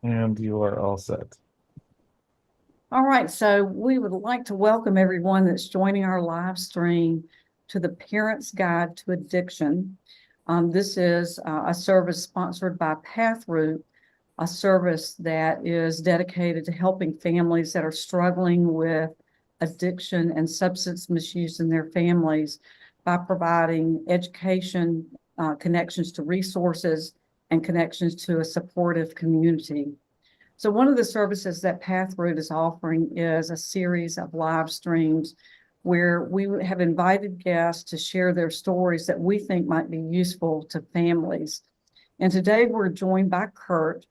And you are all set. All right, so we would like to welcome everyone that's joining our live stream to the Parent's Guide to Addiction. This is a service sponsored by Pathroot, a service that is dedicated to helping families that are struggling with addiction and substance misuse in their families by providing education, connections to resources, and connections to a supportive community. So one of the services that Pathroot is offering is a series of live streams where we have invited guests to share their stories that we think might be useful to families. And today we're joined by Curt,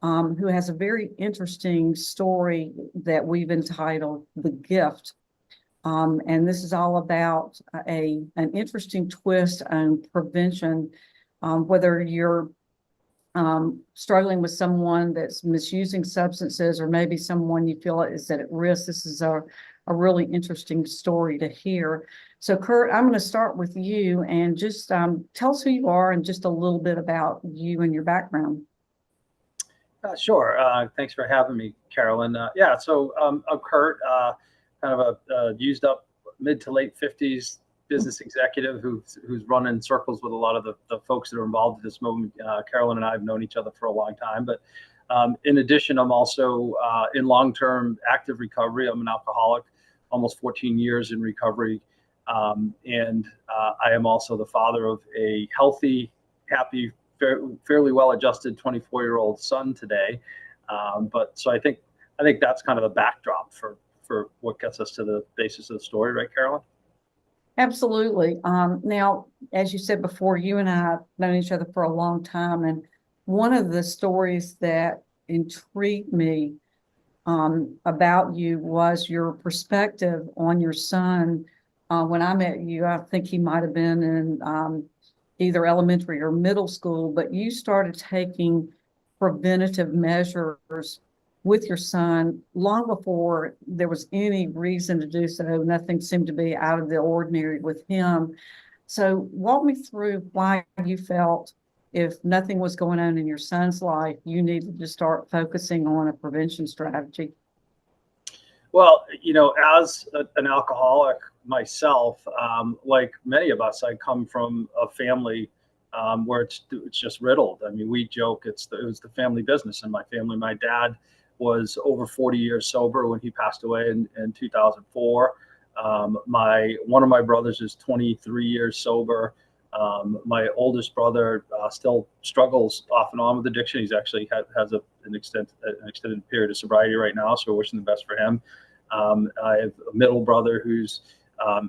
who has a very interesting story that we've entitled The Gift. And this is all about an interesting twist on prevention, whether you're struggling with someone that's misusing substances, or maybe someone you feel is at risk. This is a really interesting story to hear. So Curt, I'm going to start with you and just tell us who you are and just a little bit about you and your background. Sure. Thanks for having me, Carolyn. So I'm Curt, kind of a used up mid to late 50s business executive who's running circles with a lot of the folks that are involved at this moment. Carolyn and I have known each other for a long time, but in addition, I'm also in long-term active recovery. I'm an alcoholic, almost 14 years in recovery. And I am also the father of a healthy, happy, fairly well-adjusted 24-year-old son today. So I think that's kind of the backdrop for what gets us to the basis of the story, right, Carolyn? Absolutely. Now, as you said before, you and I have known each other for a long time, and one of the stories that intrigued me about you was your perspective on your son. When I met you, I think he might have been in either elementary or middle school, but you started taking preventative measures with your son long before there was any reason to do so. Nothing seemed to be out of the ordinary with him. So walk me through why you felt, if nothing was going on in your son's life, you needed to start focusing on a prevention strategy. Well, as an alcoholic myself, like many of us, I come from a family where it's just riddled. I mean, we joke it was the family business in my family. My dad was over 40 years sober when he passed away in 2004. One of my brothers is 23 years sober. My oldest brother still struggles off and on with addiction. He's actually has an extended period of sobriety right now, so we're wishing the best for him. I have a middle brother who's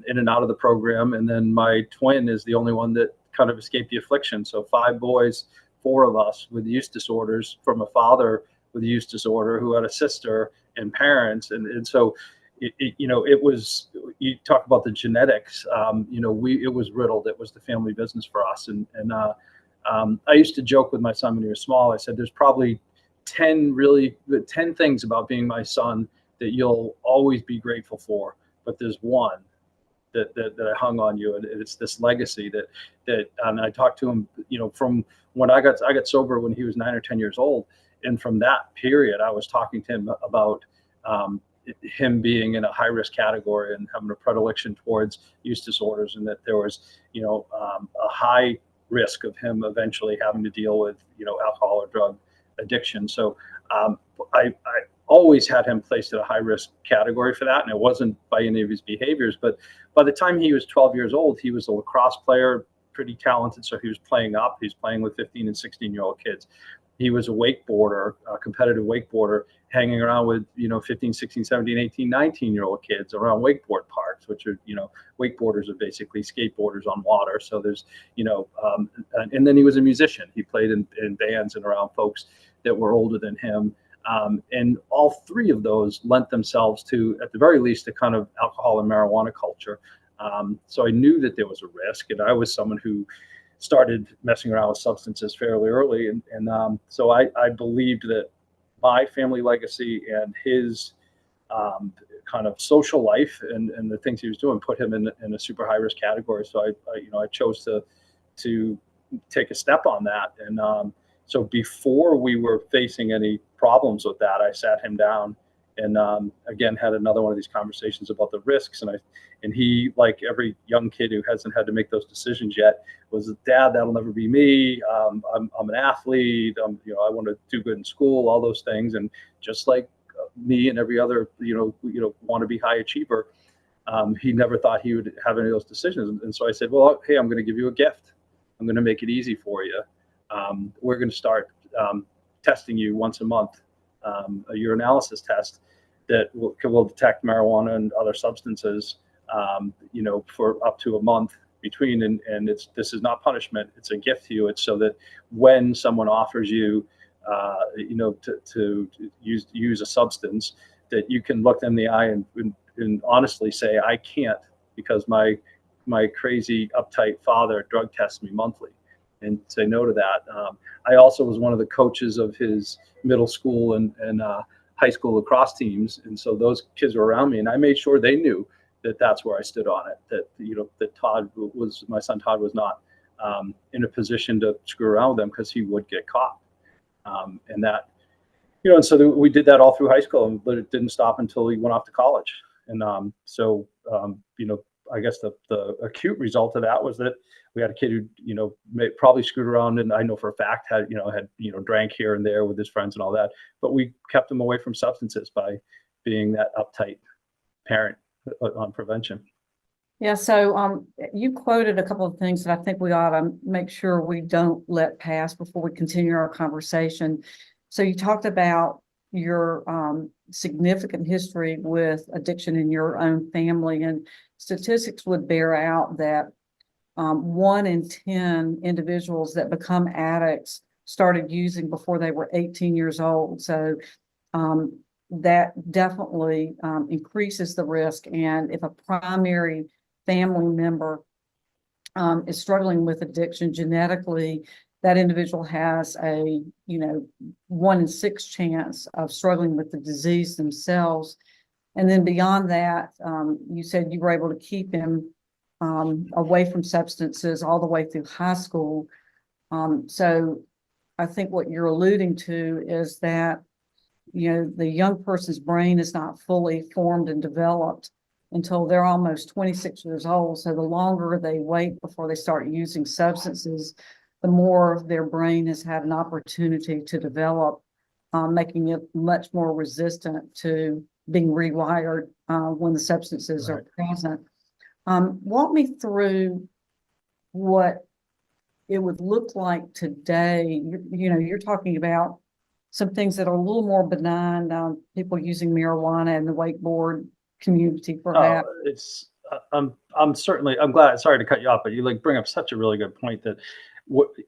in and out of the program, and then my twin is the only one that kind of escaped the affliction. So 5 boys, 4 of us with use disorders from a father with a use disorder who had a sister and parents, and so it was, you talk about the genetics. It was riddled. It was the family business for us, and I used to joke with my son when he was small. I said, "There's probably 10 things about being my son that you'll always be grateful for, but there's one that I hung on you, and it's this legacy that." And I talked to him, from when I got sober when he was 9 or 10 years old, and from that period, I was talking to him about him being in a high risk category and having a predilection towards use disorders, and that there was, a high risk of him eventually having to deal with, alcohol or drug addiction. So I always had him placed at a high risk category for that. And it wasn't by any of his behaviors, but by the time he was 12 years old, he was a lacrosse player, pretty talented. So he was playing up. He's playing with 15 and 16-year-old kids. He was a wakeboarder, a competitive wakeboarder, hanging around with, 15, 16, 17, 18, 19-year-old kids around wakeboard parks, which are, wakeboarders are basically skateboarders on water. So there's, and then he was a musician. He played in bands and around folks that were older than him. And all 3 of those lent themselves to, at the very least, a kind of alcohol and marijuana culture. So I knew that there was a risk, and I was someone who started messing around with substances fairly early. And so I believed that my family legacy and his kind of social life and the things he was doing put him in a super high risk category. So I chose to take a step on that. And So before we were facing any problems with that, I sat him down and again had another one of these conversations about the risks. And he, like every young kid who hasn't had to make those decisions yet, was, Dad, that'll never be me. I'm an athlete. I want to do good in school, all those things. And just like me and every other want to be high achiever, he never thought he would have any of those decisions. And so I said, well, hey, I'm going to give you a gift. I'm going to make it easy for you. We're going to start testing you once a month, a urinalysis test that will detect marijuana and other substances, for up to a month between. And this is not punishment. It's a gift to you. It's so that when someone offers you, to use a substance, that you can look them in the eye and honestly say, I can't, because my crazy uptight father drug tests me monthly, and say no to that. I also was one of the coaches of his middle school and high school lacrosse teams, and so those kids were around me, and I made sure they knew that that's where I stood on it. That my son Todd was not in a position to screw around with them, because he would get caught. And that, and so we did that all through high school, but it didn't stop until he went off to college. And I guess the acute result of that was that we had a kid who, probably screwed around, and I know for a fact had drank here and there with his friends and all that, but we kept him away from substances by being that uptight parent on prevention. Yeah, so you quoted a couple of things that I think we ought to make sure we don't let pass before we continue our conversation. So you talked about your significant history with addiction in your own family, and statistics would bear out that 1 in 10 individuals that become addicts started using before they were 18 years old. So that definitely increases the risk. And if a primary family member is struggling with addiction genetically, that individual has a 1 in 6 chance of struggling with the disease themselves. And then beyond that, you said you were able to keep him away from substances all the way through high school. So I think what you're alluding to is that the young person's brain is not fully formed and developed until they're almost 26 years old. So the longer they wait before they start using substances, the more their brain has had an opportunity to develop, making it much more resistant to being rewired when the substances are present. Walk me through what it would look like today. You're talking about some things that are a little more benign, people using marijuana in the wakeboard community, perhaps. I'm glad. Sorry to cut you off, but you bring up such a really good point that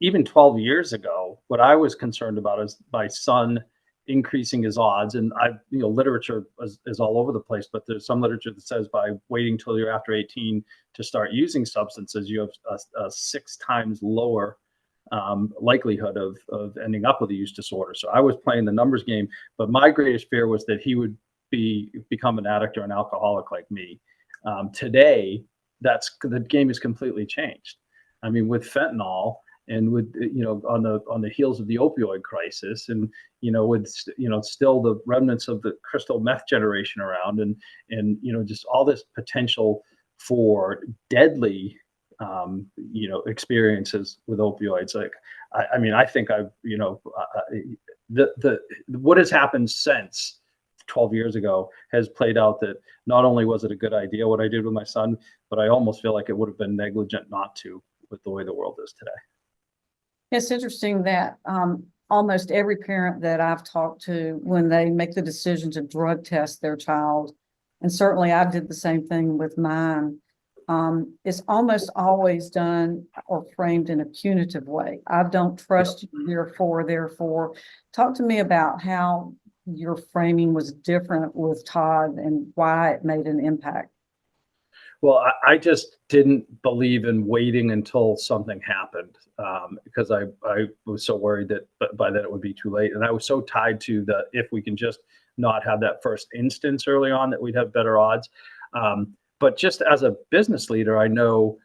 even 12 years ago, what I was concerned about is my son increasing his odds. And literature is all over the place, but there's some literature that says by waiting till you're after 18 to start using substances, you have a 6 times lower likelihood of ending up with a use disorder. So I was playing the numbers game, but my greatest fear was that he would become an addict or an alcoholic like me. Today, the game has completely changed. I mean, with fentanyl and with on the heels of the opioid crisis, and with still the remnants of the crystal meth generation around, and just all this potential for deadly experiences with opioids. I think what has happened since 12 years ago has played out that not only was it a good idea what I did with my son, but I almost feel like it would have been negligent not to, with the way the world is today. It's interesting that almost every parent that I've talked to, when they make the decision to drug test their child, and certainly I did the same thing with mine, it's almost always done or framed in a punitive way. I don't trust you, therefore. Talk to me about how your framing was different with Todd and why it made an impact. Well, I just didn't believe in waiting until something happened, because I was so worried that by then it would be too late. And I was so tied to if we can just not have that first instance early on, that we'd have better odds. But just as a business leader, I know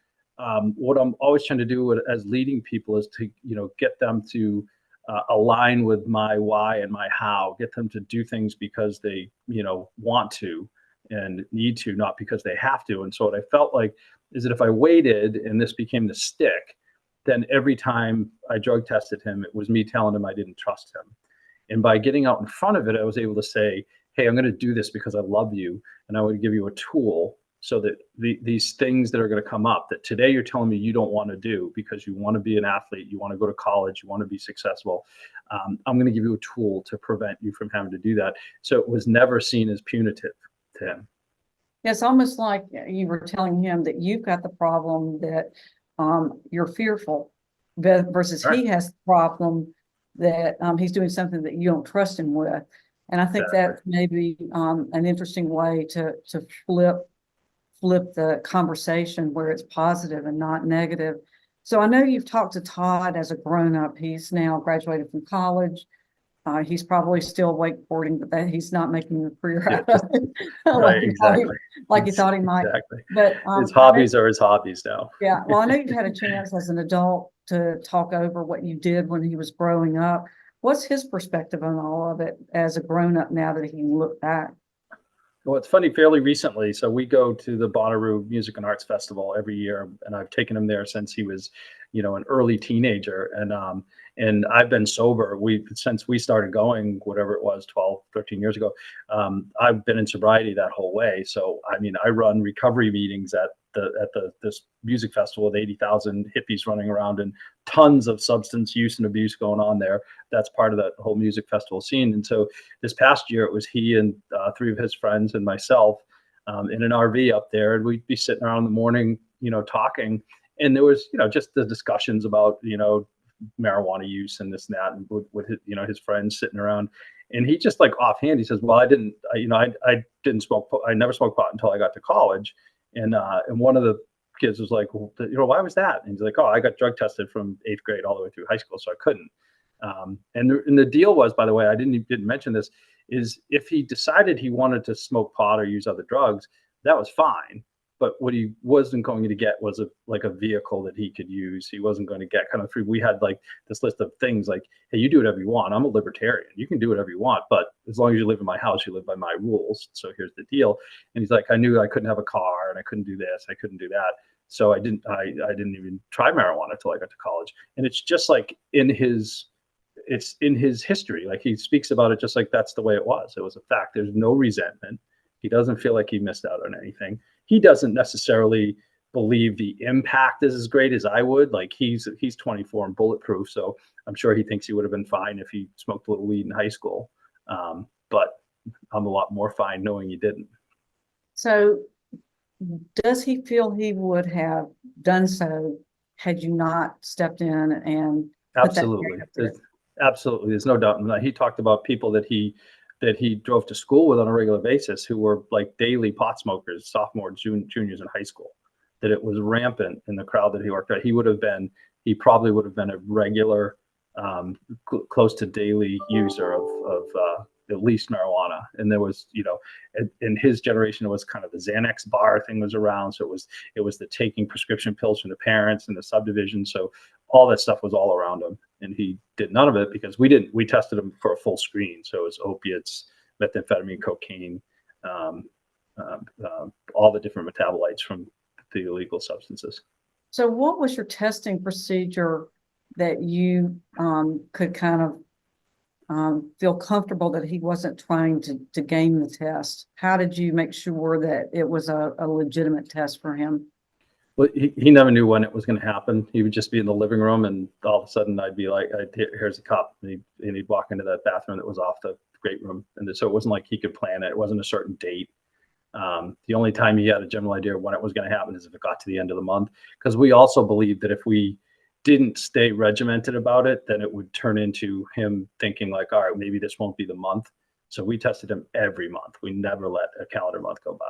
what I'm always trying to do as leading people is to get them to align with my why and my how, get them to do things because they, want to and need to, not because they have to. And so what I felt like is that if I waited and this became the stick, then every time I drug tested him, it was me telling him I didn't trust him. And by getting out in front of it, I was able to say, hey, I'm going to do this because I love you. And I would give you a tool so that these things that are going to come up that today you're telling me you don't want to do because you want to be an athlete, you want to go to college, you want to be successful. I'm going to give you a tool to prevent you from having to do that. So it was never seen as punitive to him. It's almost like you were telling him that you've got the problem, that you're fearful, versus Right. he has the problem that he's doing something that you don't trust him with. And I think Exactly. that may be an interesting way to flip the conversation where it's positive and not negative. So I know you've talked to Todd as a grown-up. He's now graduated from college. He's probably still wakeboarding, but that he's not making a career out of it. Right, exactly. Like you thought he might. Exactly. But His hobbies are his hobbies now. yeah, well, I know you've had a chance as an adult to talk over what you did when he was growing up. What's his perspective on all of it as a grown-up now that he can look back? Well, it's funny, fairly recently. So we go to the Bonnaroo Music and Arts Festival every year, and I've taken him there since he was, an early teenager. And I've been sober. Since we started going, whatever it was, 12, 13 years ago. I've been in sobriety that whole way. So I mean, I run recovery meetings at this music festival with 80,000 hippies running around and tons of substance use and abuse going on there. That's part of that whole music festival scene. And so this past year, it was he and three of his friends and myself in an RV up there, and we'd be sitting around in the morning, talking. And there was, just the discussions about, marijuana use and this and that, and with his, his friends sitting around. And he just like offhand, he says, well, I didn't smoke. I never smoked pot until I got to college. And one of the kids was like, well, why was that? And he's like, oh, I got drug tested from 8th grade all the way through high school, so I couldn't. And the deal was, by the way, I didn't mention this, is if he decided he wanted to smoke pot or use other drugs, that was fine. But what he wasn't going to get was a vehicle that he could use. He wasn't going to get kind of free. We had like this list of things like, hey, you do whatever you want. I'm a libertarian. You can do whatever you want, but as long as you live in my house, you live by my rules. So here's the deal. And he's like, I knew I couldn't have a car and I couldn't do this, I couldn't do that. So I didn't even try marijuana until I got to college. And it's just like it's in his history. Like he speaks about it just like that's the way it was. It was a fact. There's no resentment. He doesn't feel like he missed out on anything. He doesn't necessarily believe the impact is as great as I would. Like he's 24 and bulletproof, so I'm sure he thinks he would have been fine if he smoked a little weed in high school. But I'm a lot more fine knowing he didn't. So does he feel he would have done so had you not stepped in and absolutely, absolutely, there's no doubt in that. He talked about people that he drove to school with on a regular basis who were like daily pot smokers, sophomores, juniors in high school, that it was rampant in the crowd that he worked at. He probably would have been a regular, close to daily user of at least marijuana. And there was, in his generation, it was kind of the Xanax bar thing was around. So it was the taking prescription pills from the parents and the subdivision. So all that stuff was all around him. And he did none of it because we tested him for a full screen. So it was opiates, methamphetamine, cocaine, all the different metabolites from the illegal substances. So what was your testing procedure that you could kind of feel comfortable that he wasn't trying to game the test? How did you make sure that it was a legitimate test for him? Well, he never knew when it was going to happen. He would just be in the living room, and all of a sudden I'd be like, here's a cup. And he'd walk into that bathroom that was off the great room. And so it wasn't like he could plan it. It wasn't a certain date. The only time he had a general idea of when it was going to happen is if it got to the end of the month. Because we also believed that if we didn't stay regimented about it, then it would turn into him thinking like, all right, maybe this won't be the month. So we tested him every month. We never let a calendar month go by.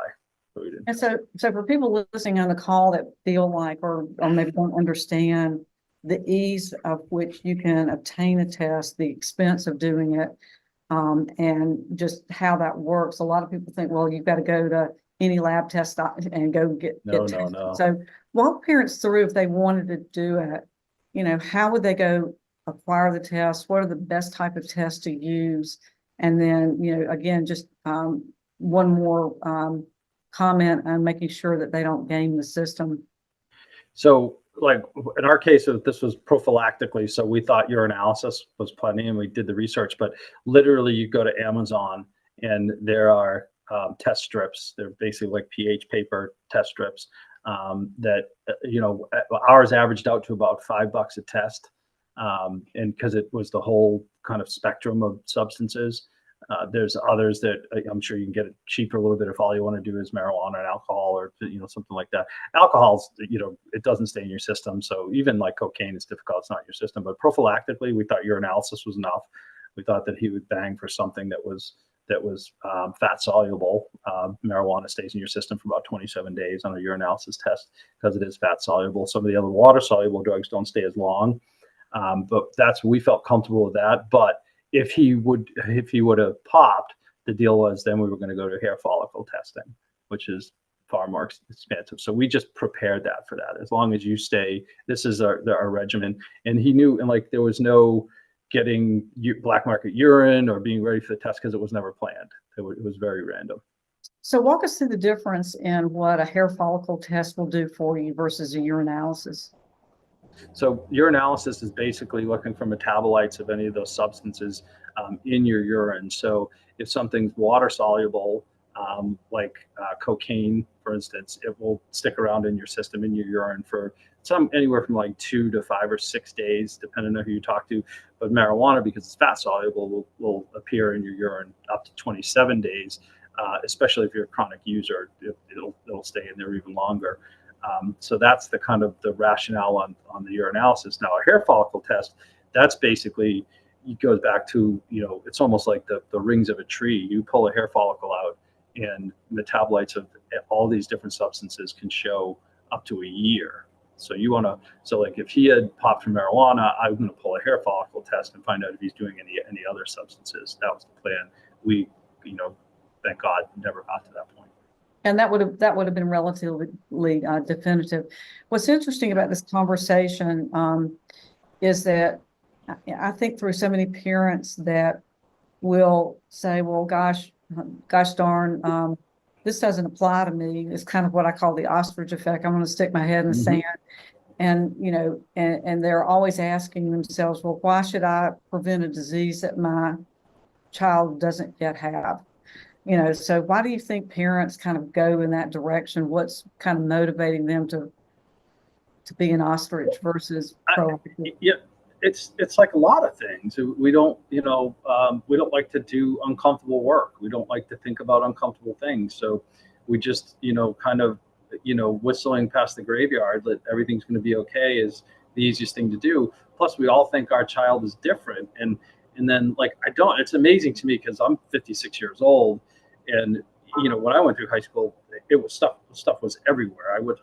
And so for people listening on the call that feel like, or maybe don't understand the ease of which you can obtain a test, the expense of doing it, and just how that works. A lot of people think, well, you've got to go to any lab test and go get tested. No. So walk parents through, if they wanted to do it, how would they go acquire the tests? What are the best type of tests to use? And then, again, just one more comment on making sure that they don't game the system. So like in our case, this was prophylactically. So we thought urinalysis was plenty and we did the research, but literally you go to Amazon and there are test strips. They're basically like pH paper test strips that, ours averaged out to about $5 a test. And because it was the whole kind of spectrum of substances. There's others that I'm sure you can get it cheaper a little bit if all you want to do is marijuana and alcohol or, something like that. Alcohol's, it doesn't stay in your system. So even like cocaine is difficult. It's not in your system. But prophylactically, we thought urinalysis was enough. We thought that he would bang for something that was fat soluble. Marijuana stays in your system for about 27 days on a urinalysis test because it is fat soluble. Some of the other water soluble drugs don't stay as long. But we felt comfortable with that. But if he would have popped, the deal was then we were going to go to hair follicle testing, which is far more expensive. So we just prepared that for that. As long as you stay, this is our regimen. And he knew, and like there was no getting black market urine or being ready for the test because it was never planned. It was very random. So walk us through the difference in what a hair follicle test will do for you versus a urinalysis. So urinalysis is basically looking for metabolites of any of those substances in your urine. So if something's water soluble, like cocaine, for instance, it will stick around in your system, in your urine for anywhere from like 2 to 5 or 6 days, depending on who you talk to. But marijuana, because it's fat soluble, will appear in your urine up to 27 days, especially if you're a chronic user. It'll stay in there even longer. So that's the kind of the rationale on the urinalysis. Now, a hair follicle test, that's basically, it goes back to, it's almost like the rings of a tree. You pull a hair follicle out and metabolites of all these different substances can show up to a year. So like if he had popped from marijuana, I'm going to pull a hair follicle test and find out if he's doing any other substances. That was the plan. We, thank God, never got to that point. And that would have been relatively definitive. What's interesting about this conversation is that I think through so many parents that will say, well, gosh darn, this doesn't apply to me. It's kind of what I call the ostrich effect. I'm going to stick my head in the sand. And, and they're always asking themselves, well, why should I prevent a disease that my child doesn't yet have? So why do you think parents kind of go in that direction? What's kind of motivating them to be an ostrich versus proactive? Yeah, it's like a lot of things. We don't, we don't like to do uncomfortable work. We don't like to think about uncomfortable things. So we just, kind of, whistling past the graveyard that everything's going to be okay is the easiest thing to do. Plus, we all think our child is different, and then like it's amazing to me because I'm 56 years old. And, when I went through high school, it was stuff was everywhere. I went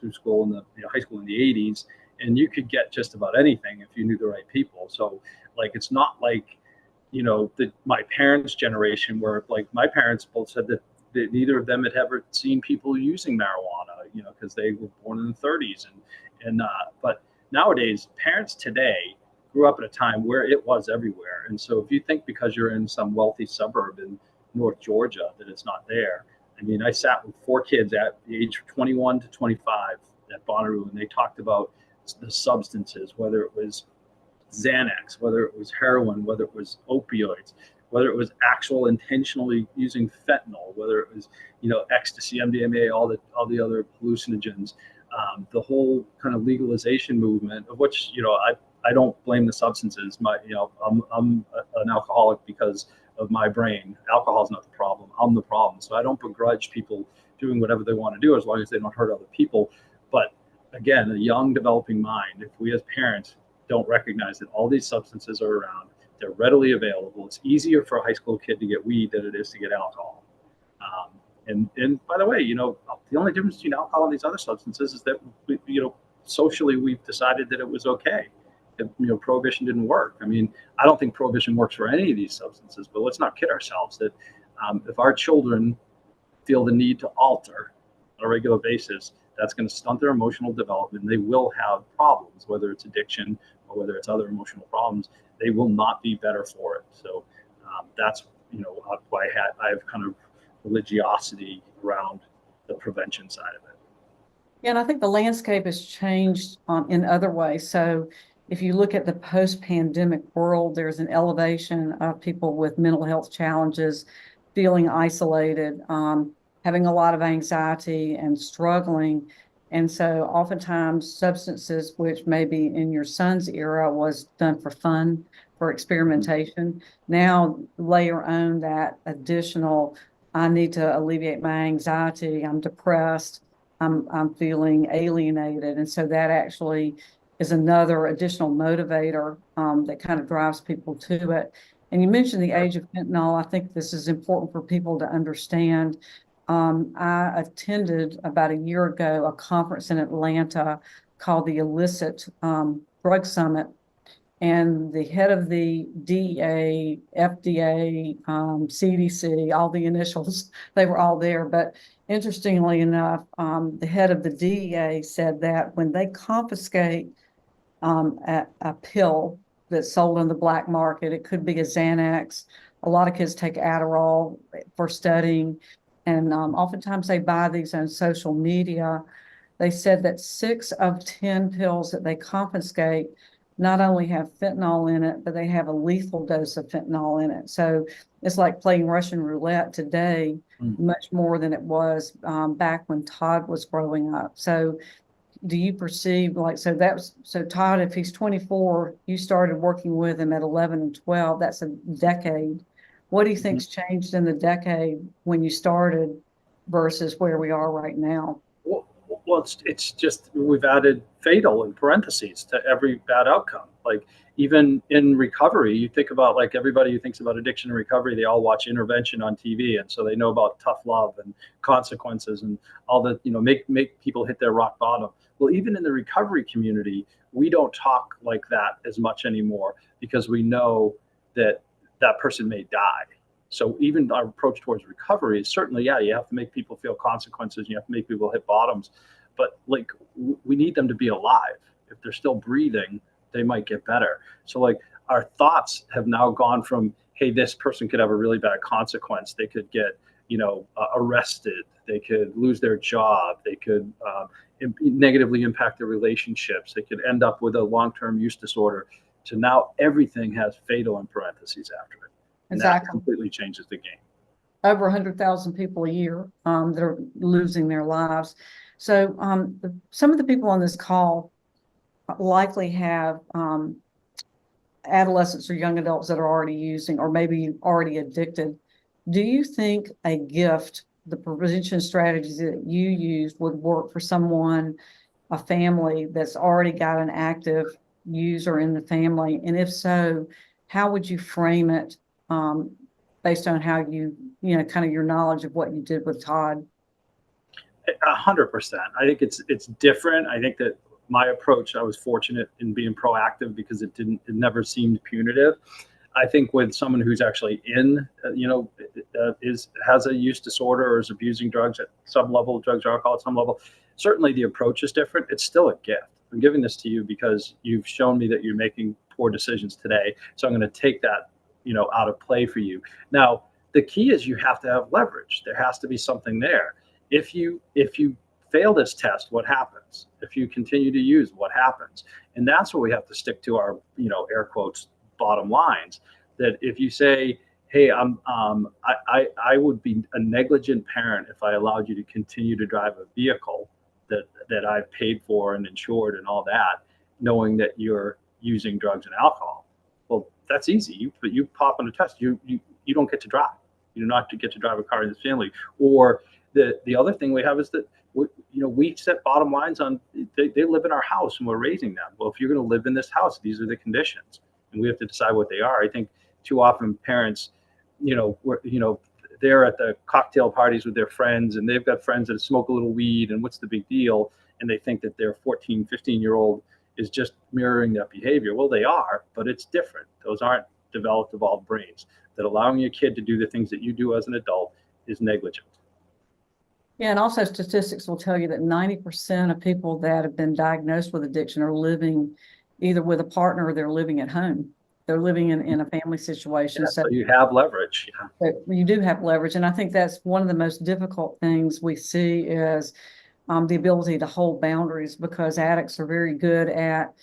through school in the high school in the 80s, and you could get just about anything if you knew the right people. So like, it's not like, my parents' generation where like my parents both said that neither of them had ever seen people using marijuana, because they were born in the 30s. But nowadays, parents today grew up at a time where it was everywhere. And so if you think because you're in some wealthy suburb in North Georgia that it's not there. I mean, I sat with 4 kids at the age of 21 to 25 at Bonnaroo, and they talked about the substances, whether it was Xanax, whether it was heroin, whether it was opioids, whether it was actual intentionally using fentanyl, whether it was, ecstasy, MDMA, all the other hallucinogens, the whole kind of legalization movement, of which, I don't blame the substances. I'm an alcoholic because of my brain. Alcohol is not the problem. I'm the problem. So I don't begrudge people doing whatever they want to do as long as they don't hurt other people. But again, a young developing mind, if we as parents don't recognize that all these substances are around, they're readily available. It's easier for a high school kid to get weed than it is to get alcohol. And by the way, the only difference between alcohol and these other substances is that, socially we've decided that it was okay. Prohibition didn't work. I mean, I don't think prohibition works for any of these substances, but let's not kid ourselves that if our children feel the need to alter on a regular basis, that's going to stunt their emotional development. They will have problems, whether it's addiction or whether it's other emotional problems, they will not be better for it. So that's why I have kind of religiosity around the prevention side of it. Yeah, and I think the landscape has changed in other ways. So if you look at the post-pandemic world, there's an elevation of people with mental health challenges, feeling isolated, having a lot of anxiety and struggling. And so oftentimes substances, which maybe in your son's era was done for fun, for experimentation, now layer on that additional, I need to alleviate my anxiety, I'm depressed, I'm feeling alienated. And so that actually is another additional motivator that kind of drives people to it. And you mentioned the age of fentanyl. I think this is important for people to understand. I attended about a year ago a conference in Atlanta called the Illicit Drug Summit. And the head of the DEA, FDA, CDC, all the initials, they were all there. But interestingly enough, the head of the DEA said that when they confiscate a pill that's sold on the black market, it could be a Xanax. A lot of kids take Adderall for studying, and oftentimes they buy these on social media. They said that 6 of 10 pills that they confiscate not only have fentanyl in it, but they have a lethal dose of fentanyl in it. So it's like playing Russian roulette today, much more than it was back when Todd was growing up. So do you perceive so Todd, if he's 24, you started working with him at 11 and 12, that's a decade. What do you think's changed in the decade when you started versus where we are right now? Well, it's just we've added fatal in parentheses to every bad outcome. Like even in recovery, you think about like everybody who thinks about addiction and recovery, they all watch Intervention on TV, and so they know about tough love and consequences and all that. Make people hit their rock bottom. Well, even in the recovery community, we don't talk like that as much anymore because we know that that person may die. So even our approach towards recovery is certainly, you have to make people feel consequences. You have to make people hit bottoms, but like we need them to be alive. If they're still breathing, they might get better. So like our thoughts have now gone from, hey, this person could have a really bad consequence. They could get, arrested. They could lose their job. They could negatively impact their relationships. They could end up with a long-term use disorder. To now everything has fatal in parentheses after it. And Exactly. that completely changes the game. Over 100,000 people a year that are losing their lives. So some of the people on this call likely have adolescents or young adults that are already using or maybe already addicted. Do you think a gift, the prevention strategies that you use, would work for someone, a family that's already got an active user in the family? And if so, how would you frame it based on how kind of your knowledge of what you did with Todd? 100%. I think it's different. I think that my approach, I was fortunate in being proactive because it never seemed punitive. I think with someone who's actually has a use disorder or is abusing drugs at some level, drugs or alcohol at some level, certainly the approach is different. It's still a gift. I'm giving this to you because you've shown me that you're making poor decisions today. So I'm going to take that, out of play for you. Now, the key is you have to have leverage. There has to be something there. If you fail this test, what happens? If you continue to use, what happens? And that's what we have to stick to our, air quotes, bottom lines. That if you say, hey, I would be a negligent parent if I allowed you to continue to drive a vehicle that I've paid for and insured and all that, knowing that you're using drugs and alcohol. Well, that's easy. But you pop on a test, you don't get to drive. You do not get to drive a car in this family. Or the other thing we have is that we set bottom lines on they live in our house and we're raising them. Well, if you're going to live in this house, these are the conditions, and we have to decide what they are. I think too often parents, they're at the cocktail parties with their friends and they've got friends that smoke a little weed and what's the big deal? And they think that their 14, 15-year-old is just mirroring that behavior. Well, they are, but it's different. Those aren't developed, evolved brains. That allowing your kid to do the things that you do as an adult is negligent. Yeah, and also statistics will tell you that 90% of people that have been diagnosed with addiction are living either with a partner or they're living at home. They're living in a family situation. Yeah, so you have leverage. Yeah. So you do have leverage. And I think that's one of the most difficult things we see is the ability to hold boundaries, because addicts are very good at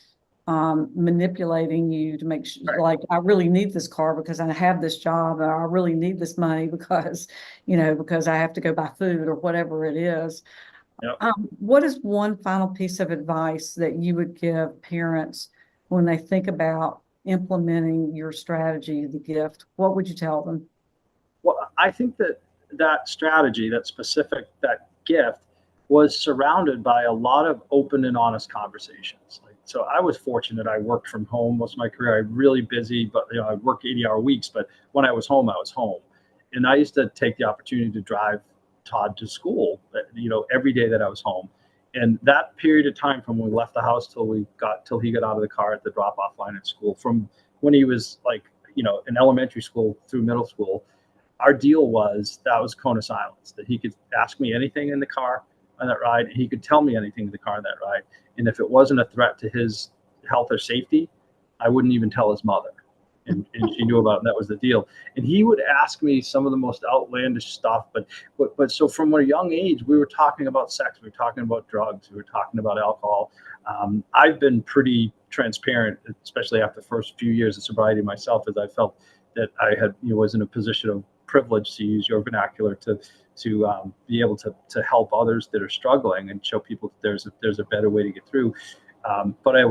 manipulating you to make sure, Right. like, I really need this car because I have this job, or I really need this money because, because I have to go buy food or whatever it is. Yep. What is one final piece of advice that you would give parents when they think about implementing your strategy, the gift? What would you tell them? Well, I think that strategy, that gift, was surrounded by a lot of open and honest conversations. So I was fortunate. I worked from home most of my career. I'm really busy, but I work 80-hour weeks. But when I was home, and I used to take the opportunity to drive Todd to school. Every day that I was home, and that period of time from when we left the house till he got out of the car at the drop-off line at school, from when he was in elementary school through middle school, our deal was that was cone of silence, that he could ask me anything in the car on that ride, and he could tell me anything in the car on that ride. And if it wasn't a threat to his health or safety, I wouldn't even tell his mother. And she knew about it, and that was the deal. And he would ask me some of the most outlandish stuff. But so from a young age, we were talking about sex, we were talking about drugs, we were talking about alcohol. I've been pretty transparent, especially after the first few years of sobriety myself, as I felt that I had was in a position of privilege, to use your vernacular, to be able to help others that are struggling and show people that there's a better way to get through. But I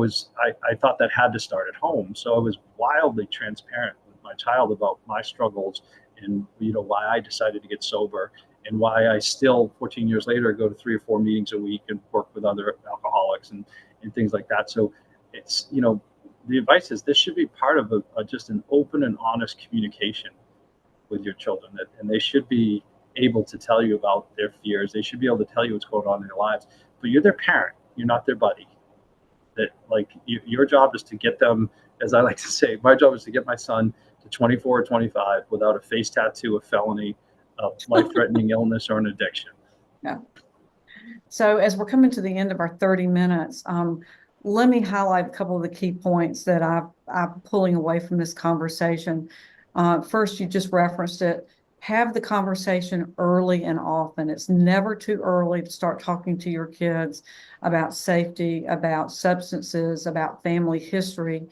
thought that had to start at home. So I was wildly transparent with my child about my struggles, and why I decided to get sober, and why I still 14 years later go to 3 or 4 meetings a week and work with other alcoholics and things like that. So it's the advice is this should be part of just an open and honest communication with your children, and they should be able to tell you about their fears. They should be able to tell you what's going on in their lives, but you're their parent, you're not their buddy. That your job is to get them, as I like to say, my job is to get my son to 24 or 25 without a face tattoo, a felony, a life-threatening illness, or an addiction. Yeah. So as we're coming to the end of our 30 minutes, let me highlight a couple of the key points that I'm pulling away from this conversation. First, you just referenced it. Have the conversation early and often. It's never too early to start talking to your kids about safety, about substances, about family history,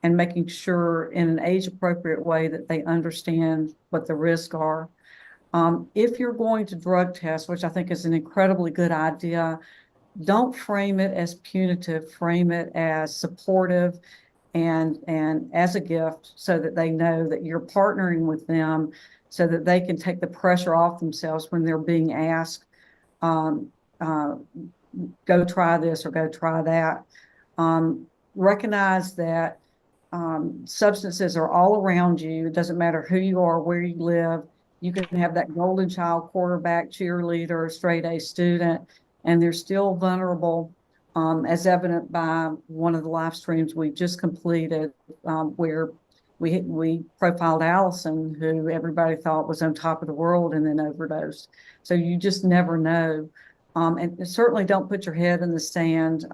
and making sure in an age-appropriate way that they understand what the risks are. If you're going to drug test, which I think is an incredibly good idea, don't frame it as punitive, frame it as supportive and as a gift, so that they know that you're partnering with them, so that they can take the pressure off themselves when they're being asked, go try this or go try that. Recognize that substances are all around you. It doesn't matter who you are, where you live. You can have that golden child, quarterback, cheerleader, straight A student, and they're still vulnerable, as evident by one of the live streams we just completed, where we profiled Allison, who everybody thought was on top of the world and then overdosed. So you just never know. And certainly don't put your head in the sand.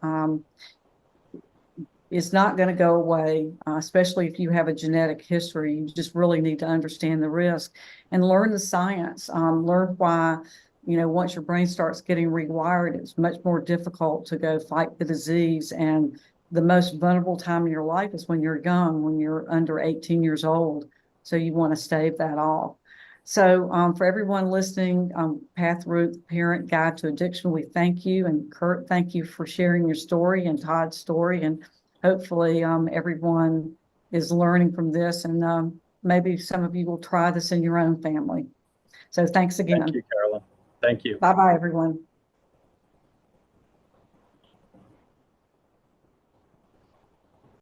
It's not going to go away, especially if you have a genetic history. You just really need to understand the risk and learn the science. Learn why, once your brain starts getting rewired, it's much more difficult to go fight the disease. And the most vulnerable time in your life is when you're young, when you're under 18 years old. So you want to stave that off. So for everyone listening, Path Route Parent Guide to Addiction, we thank you. And Curt, thank you for sharing your story and Todd's story. And hopefully everyone is learning from this, and maybe some of you will try this in your own family. So thanks again. Thank you, Carolyn. Thank you. Bye-bye, everyone.